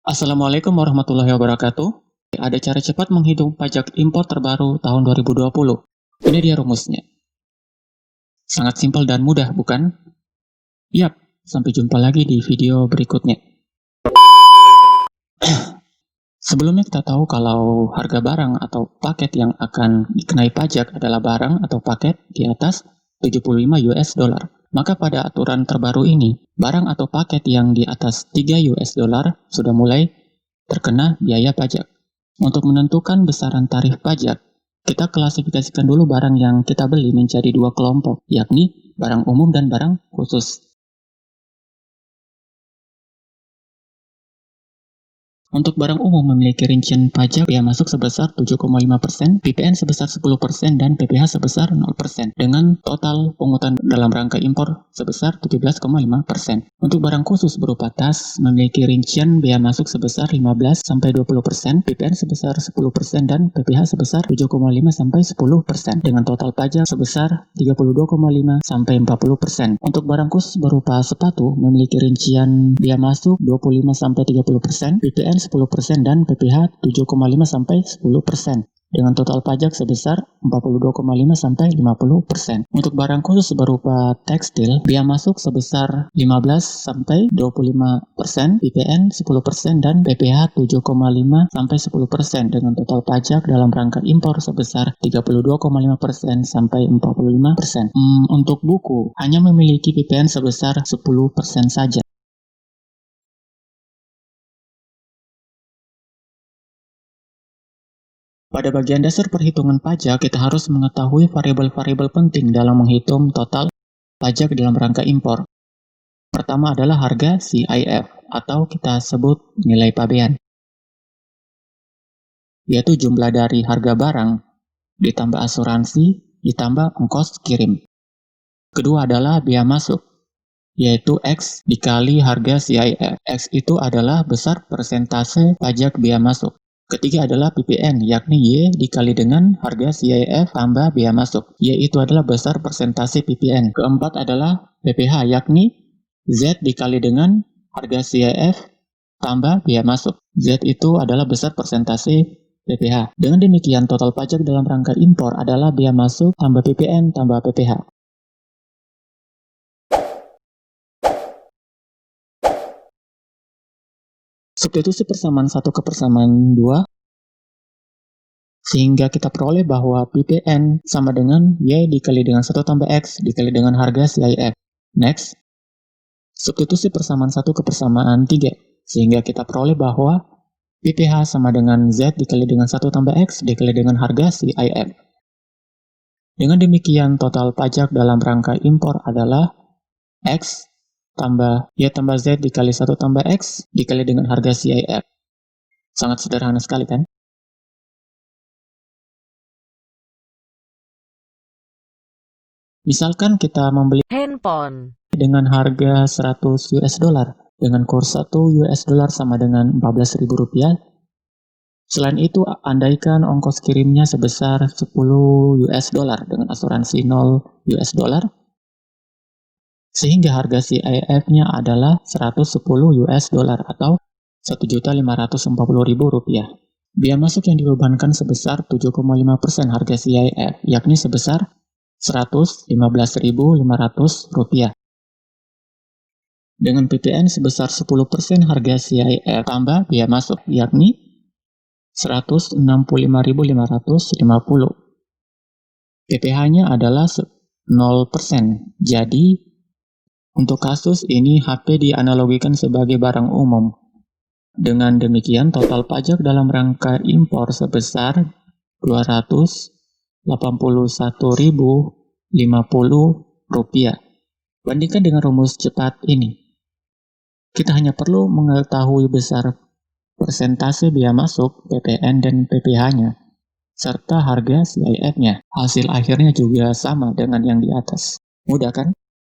Assalamualaikum warahmatullahi wabarakatuh. Ada cara cepat menghitung pajak impor terbaru tahun 2020. Ini dia rumusnya. Sangat simpel dan mudah, bukan? Yap, sampai jumpa lagi di video berikutnya. Sebelumnya kita tahu kalau harga barang atau paket yang akan dikenai pajak adalah barang atau paket di atas 75 US dollar. Maka pada aturan terbaru ini, barang atau paket yang di atas 3 US dollar sudah mulai terkena biaya pajak. Untuk menentukan besaran tarif pajak, kita klasifikasikan dulu barang yang kita beli menjadi dua kelompok, yakni barang umum dan barang khusus. Untuk barang umum memiliki rincian pajak bea masuk sebesar 7,5%, PPN sebesar 10%, dan PPh sebesar 0%, dengan total pungutan dalam rangka impor sebesar 17,5%. Untuk barang khusus berupa tas memiliki rincian bea masuk sebesar 15-20%, PPN sebesar 10%, dan PPh sebesar 7,5-10%, dengan total pajak sebesar 32,5-40%. Untuk barang khusus berupa sepatu memiliki rincian bea masuk 25-30%, PPN 10%, dan PPh 7,5-10%, dengan total pajak sebesar 42,5-50%. Untuk barang khusus berupa tekstil, bea masuk sebesar 15-25%, PPN 10%, dan PPh 7,5-10%, dengan total pajak dalam rangka impor sebesar 32,5%-45%. Untuk buku, hanya memiliki PPN sebesar 10% saja. Pada bagian dasar perhitungan pajak, kita harus mengetahui variabel-variabel penting dalam menghitung total pajak dalam rangka impor. Pertama adalah harga CIF, atau kita sebut nilai pabean, yaitu jumlah dari harga barang ditambah asuransi ditambah ongkos kirim. Kedua adalah bea masuk, yaitu X dikali harga CIF. X itu adalah besar persentase pajak bea masuk. Ketiga adalah PPN, yakni Y dikali dengan harga CIF tambah bea masuk. Y itu adalah besar persentase PPN. Keempat adalah PPh, yakni Z dikali dengan harga CIF tambah bea masuk. Z itu adalah besar persentase PPh. Dengan demikian, total pajak dalam rangka impor adalah bea masuk tambah PPN tambah PPh. Substitusi persamaan 1 ke persamaan 2, sehingga kita peroleh bahwa PPN sama dengan Y dikali dengan 1 tambah X dikali dengan harga CIF. Next, substitusi persamaan 1 ke persamaan 3, sehingga kita peroleh bahwa PPh sama dengan Z dikali dengan 1 tambah X dikali dengan harga CIF. Dengan demikian, total pajak dalam rangka impor adalah X tambah Y tambah Z dikali 1 tambah X dikali dengan harga CIF. Sangat sederhana sekali, kan? Misalkan kita membeli handphone dengan harga 100 US dollar dengan kurs 1 US dollar sama dengan 14.000 rupiah. Selain itu, andaikan ongkos kirimnya sebesar 10 US dollar dengan asuransi 0 US dollar, sehingga harga CIF-nya adalah 110 US dollar atau 1.540.000 rupiah. Biaya masuk yang dibebankan sebesar 7,5% harga CIF, yakni sebesar 115.500 rupiah. Dengan PPN sebesar 10% harga CIF tambah biaya masuk, yakni 165.550. PPh-nya adalah 0%. Jadi, untuk kasus ini HP dianalogikan sebagai barang umum. Dengan demikian, total pajak dalam rangka impor sebesar 281.050 rupiah. Bandingkan dengan rumus cepat ini. Kita hanya perlu mengetahui besar persentase biaya masuk, PPN dan PPh-nya, serta harga CIF-nya. Hasil akhirnya juga sama dengan yang di atas. Mudah, kan?